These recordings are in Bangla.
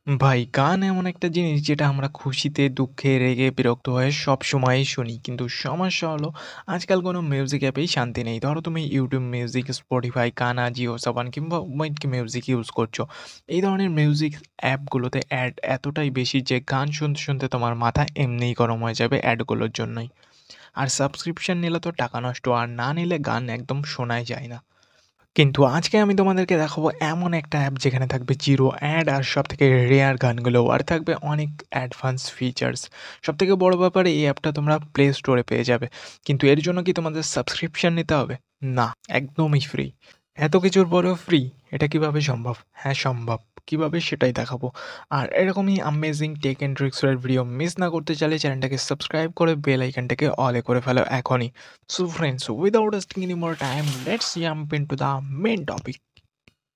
ভাই গান এমন একটা জিনিস যেটা আমরা খুশিতে, দুঃখে, রেগে, বিরক্ত হয়ে সবসময়ই শুনি। কিন্তু সমস্যা হলো আজকাল কোনো মিউজিক অ্যাপেই শান্তি নেই। ধরো তুমি YouTube মিউজিক, Spotify, গানা, জিও সাভান কিংবা উমাইড মিউজিক ইউজ করছো। এই ধরনের মিউজিক অ্যাপগুলোতে অ্যাড এতটাই বেশি যে গান শুনতে, শুনতে তোমার মাথা এমনিই গরম হয়ে যাবে অ্যাডগুলোর জন্যই। আর সাবস্ক্রিপশন নিলে তো টাকা নষ্ট, আর না নিলে গান একদম শোনাই যায় না। কিন্তু আজকে আমি তোমাদেরকে দেখাবো এমন একটা অ্যাপ যেখানে থাকবে জিরো অ্যাড আর সবথেকে রেয়ার গানগুলো আর থাকবে অনেক অ্যাডভান্স ফিচার্স। সবথেকে বড় ব্যাপার এই অ্যাপটা তোমরা প্লে স্টোরে পেয়ে যাবে। কিন্তু এর জন্য কি তোমাদের সাবস্ক্রিপশন নিতে হবে? না, একদমই ফ্রি। এত কিছুর পরেও ফ্রি? এটা কিভাবে সম্ভব? হ্যাঁ, সম্ভব। কিভাবে সেটাই দেখাবো। আর এরকমই আমেজিং টেক অ্যান্ড ট্রিক্স এর ভিডিও মিস না করতে চাইলে চ্যানেলটাকে সাবস্ক্রাইব করে বেল আইকনটাকে অলে করে ফেলো এখনই। So friends, without wasting any more time, let's jump into the main topic.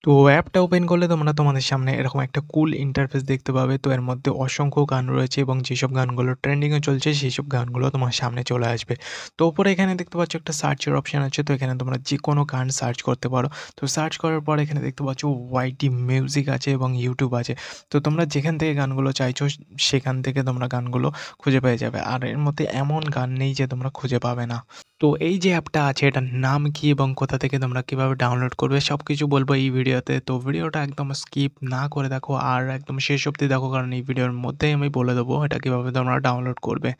তো অ্যাপটা ওপেন করলে তোমরা তোমাদের সামনে এরকম একটা কুল ইন্টারফেস দেখতে পাবে। তো এর মধ্যে অসংখ্য গান রয়েছে এবং যেসব গানগুলো ট্রেন্ডিংয়ে চলছে সেইসব গানগুলো তোমার সামনে চলে আসবে। তো ওপরে এখানে দেখতে পাচ্ছ একটা সার্চের অপশন আছে। তো এখানে তোমরা যেকোনো গান সার্চ করতে পারো। তো সার্চ করার পর এখানে দেখতে পাচ্ছ ওয়াইটি মিউজিক আছে এবং ইউটিউব আছে। তো তোমরা যেখান থেকে গানগুলো চাইছো সেখান থেকে তোমরা গানগুলো খুঁজে পেয়ে যাবে। আর এর মধ্যে এমন গান নেই যে তোমরা খুঁজে পাবে না। তো এই যে অ্যাপটা আছে এটার নাম কি এবং কোথা থেকে তোমরা কিভাবে ডাউনলোড করবে সবকিছু বলবো এই ভিডিওতে। তো ভিডিওটা একদম স্কিপ না করে দেখো আর একদম শেষ অবধি দেখো, কারণ এই ভিডিওর মধ্যেই আমি বলে দেবো এটা কিভাবে তোমরা ডাউনলোড করবে।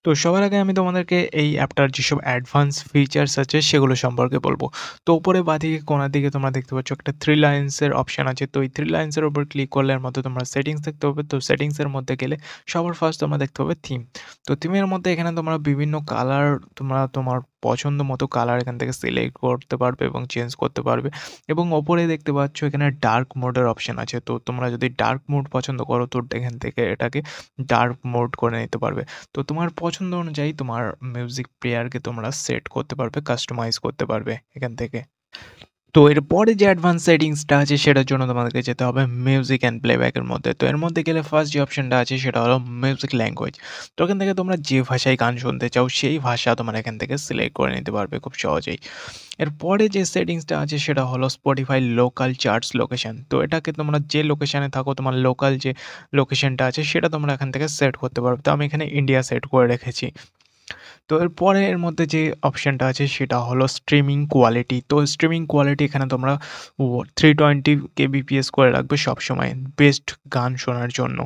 তো সবার আগে আমি তোমাদেরকে এই অ্যাপটার যেসব অ্যাডভান্স ফিচার্স আছে সেগুলো সম্পর্কে বলবো। তো উপরে বাঁদিকে কোণার দিকে তোমরা দেখতে পাচ্ছ একটা থ্রি লাইন্সের অপশন আছে। তো এই থ্রি লাইন্সের উপর ক্লিক করলে এর মধ্যে তোমরা সেটিংস দেখতে পাবে। তো সেটিংসের মধ্যে গেলে সবার ফার্স্ট তোমরা দেখতে পাবে থিম। তো থিমের মধ্যে এখানে তোমরা বিভিন্ন কালার, তোমরা তোমার পছন্দ মতো কালার এখান থেকে সিলেক্ট করতে পারবে এবং চেঞ্জ করতে পারবে। এবং ওপরে দেখতে পাচ্ছ এখানে ডার্ক মোডের অপশন আছে। তো তোমরা যদি ডার্ক মোড পছন্দ করো তো এখান থেকে এটাকে ডার্ক মোড করে নিতে পারবে। তো তোমার পছন্দ অনুযায়ী তোমার মিউজিক প্লেয়ারকে তোমরা সেট করতে পারবে, কাস্টমাইজ করতে পারবে এখান থেকে। তো এরপরে যে অ্যাডভান্স সেটিংসটা আছে সেটার জন্য তোমাদেরকে যেতে হবে মিউজিক অ্যান্ড প্লেব্যাকের মধ্যে। তো এর মধ্যে গেলে ফার্স্ট যে অপশনটা আছে সেটা হলো মিউজিক ল্যাঙ্গুয়েজ। তো এখান থেকে তোমরা যে ভাষায় গান শুনতে চাও সেই ভাষা তোমরা এখান থেকে সিলেক্ট করে নিতে পারবে খুব সহজেই। এরপরে যে সেটিংসটা আছে সেটা হলো স্পটিফাই লোকাল চার্টস লোকেশন। তো এটাকে তোমরা যে লোকেশনে থাকো তোমার লোকাল যে লোকেশনটা আছে সেটা তোমরা এখান থেকে সেট করতে পারবে। তো আমি এখানে ইন্ডিয়া সেট করে রেখেছি। তো এরপরে এর মধ্যে যে অপশনটা আছে সেটা হলো স্ট্রিমিং কোয়ালিটি। তো স্ট্রিমিং কোয়ালিটি এখানে তোমরা 320 কেবিপিএস করে রাখবে সবসময় বেস্ট গান শোনার জন্য।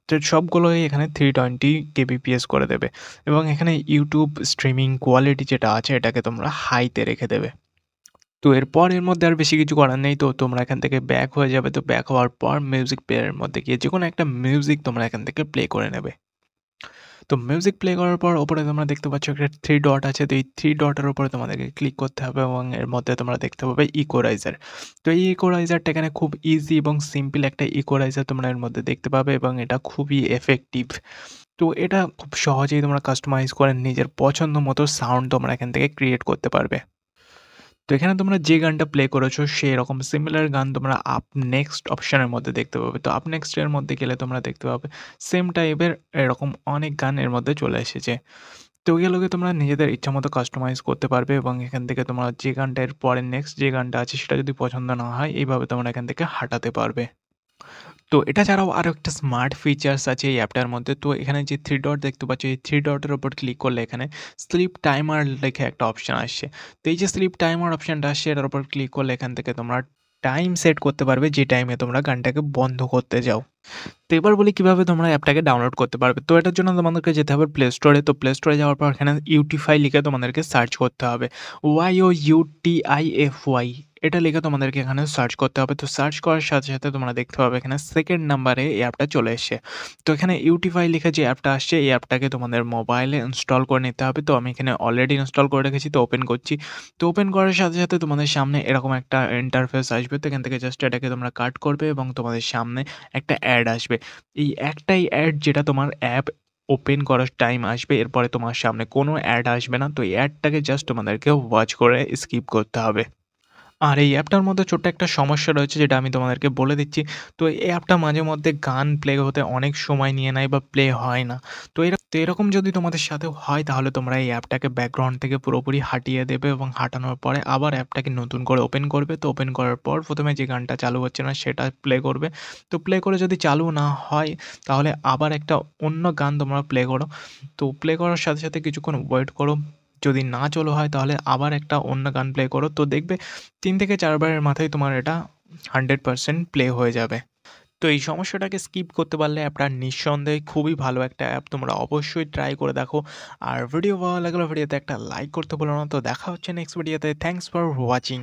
তো সবগুলোই এখানে 320 কেবিপিএস করে দেবে এবং এখানে ইউটিউব স্ট্রিমিং কোয়ালিটি যেটা আছে এটাকে তোমরা হাইতে রেখে দেবে। তো এরপর এর মধ্যে আর বেশি কিছু করার নেই। তো তোমরা এখান থেকে ব্যাক হয়ে যাবে। তো ব্যাক হওয়ার পর মিউজিক প্লেয়ারের মধ্যে গিয়ে যেকোনো একটা মিউজিক তোমরা এখান থেকে প্লে করে নেবে। তো মিউজিক প্লে করার পর ওপরে তোমরা দেখতে পাচ্ছ একটা থ্রি ডট আছে। তো এই থ্রি ডটের উপরে তোমাদেরকে ক্লিক করতে হবে এবং এর মধ্যে তোমরা দেখতে পাবে ইকোরাইজার। তো এই ইকোরাইজারটা এখানে খুব ইজি এবং সিম্পল একটা ইকোরাইজার তোমরা এর মধ্যে দেখতে পাবে এবং এটা খুবই এফেক্টিভ। তো এটা খুব সহজেই তোমরা কাস্টমাইজ করে নিজের পছন্দ মতো সাউন্ড তোমরা এখান থেকে ক্রিয়েট করতে পারবে। তো এখানে তোমরা যে গানটা প্লে করেছো সেরকম সিমিলার গান তোমরা আপ নেক্সট অপশনের মধ্যে দেখতে পাবে। তো আপ নেক্সট এর মধ্যে গেলে তোমরা দেখতে পাবে সেম টাইপের এরকম অনেক গান এর মধ্যে চলে এসেছে। তো ওইগুলোকে তোমরা নিজেদের ইচ্ছামতো কাস্টমাইজ করতে পারবে এবং এখান থেকে তোমরা যে গানটা এর পরে নেক্সট যে গানটা আছে সেটা যদি পছন্দ না হয় এইভাবে তোমরা এখান থেকে হাঁটাতে পারবে। তো এটা ছাড়াও আরো একটা স্মার্ট ফিচার্স আছে এই অ্যাপটার মধ্যে। তো এখানে যে থ্রি ডট দেখতে পাচ্ছ এই থ্রি ডটের উপর ক্লিক করলে এখানে স্লিপ টাইমার লেখে একটা অপশন আসছে। তো এই যে স্লিপ টাইমার অপশনটা আসছে এটার উপর ক্লিক করলে এখান থেকে তোমরা টাইম সেট করতে পারবে যে টাইমে তোমরা গানটাকে বন্ধ করতে যাও। তো এবার বলি কিভাবে তোমরা অ্যাপটাকে ডাউনলোড করতে পারবে। তো এটার জন্য তোমাদেরকে যেতে হবে প্লে স্টোরে। তো প্লে স্টোরে যাওয়ার পর এখানে ইউটিফাই লিখে তোমাদেরকে সার্চ করতে হবে। YOUTIFY এটা লিখে তোমাদেরকে এখানে সার্চ করতে হবে। তো সার্চ করার সাথে, সাথে তোমরা দেখতে পাবে এখানে সেকেন্ড নাম্বারে এই অ্যাপটা চলে এসছে। তো এখানে ইউটিফাই লিখে যে অ্যাপটা আসছে এই অ্যাপটাকে তোমাদের মোবাইলে ইনস্টল করে নিতে হবে। তো আমি এখানে অলরেডি ইনস্টল করে রেখেছি। তো ওপেন করছি। তো ওপেন করার সাথে, সাথে তোমাদের সামনে এরকম একটা ইন্টারফেস আসবে। তো এখান থেকে জাস্ট এটাকে তোমরা কাট করবে এবং তোমাদের সামনে একটা অ্যাড আসবে। এই একটাই অ্যাড যেটা তোমার অ্যাপ ওপেন করার টাইম আসবে। এরপরে তোমার সামনে কোনো অ্যাড আসবে না। তো এই অ্যাডটাকে জাস্ট তোমাদেরকে ওয়াচ করে স্কিপ করতে হবে। আর এই অ্যাপটার মধ্যে ছোট্ট একটা সমস্যা রয়েছে যেটা আমি তোমাদেরকে বলে দিচ্ছি। তো এই অ্যাপটা মাঝে মধ্যে গান প্লে হতে অনেক সময় নিয়ে নেয় বা প্লে হয় না। তো তো এরকম যদি তোমাদের সাথেও হয় তাহলে তোমরা এই অ্যাপটাকে ব্যাকগ্রাউন্ড থেকে পুরোপুরি হাটিয়ে দেবে এবং হাঁটানোর পরে আবার অ্যাপটাকে নতুন করে ওপেন করবে। তো ওপেন করার পর ১ম এ যে গানটা চালু হচ্ছে না সেটা প্লে করবে। তো প্লে করে যদি চালু না হয় তাহলে আবার একটা অন্য গান তোমরা প্লে করো। তো প্লে করার সাথে, সাথে কিছুক্ষণ ওয়েট করো। যদি না চালু হয় তাহলে আবার একটা অন্য গান প্লে করো। তো দেখবে ৩ থেকে ৪ বারের মাথায় তোমার এটা 100% প্লে হয়ে যাবে। তো এই সমস্যাটাকে স্কিপ করতে পারলে অ্যাপটা নিঃসন্দেহে খুবই ভালো একটা অ্যাপ। তোমরা অবশ্যই ট্রাই করে দেখো। আর ভিডিও ভালো লাগলে ভিডিওতে একটা লাইক করতে ভুলো না। তো দেখা হচ্ছে নেক্সট ভিডিওতে। Thanks for watching.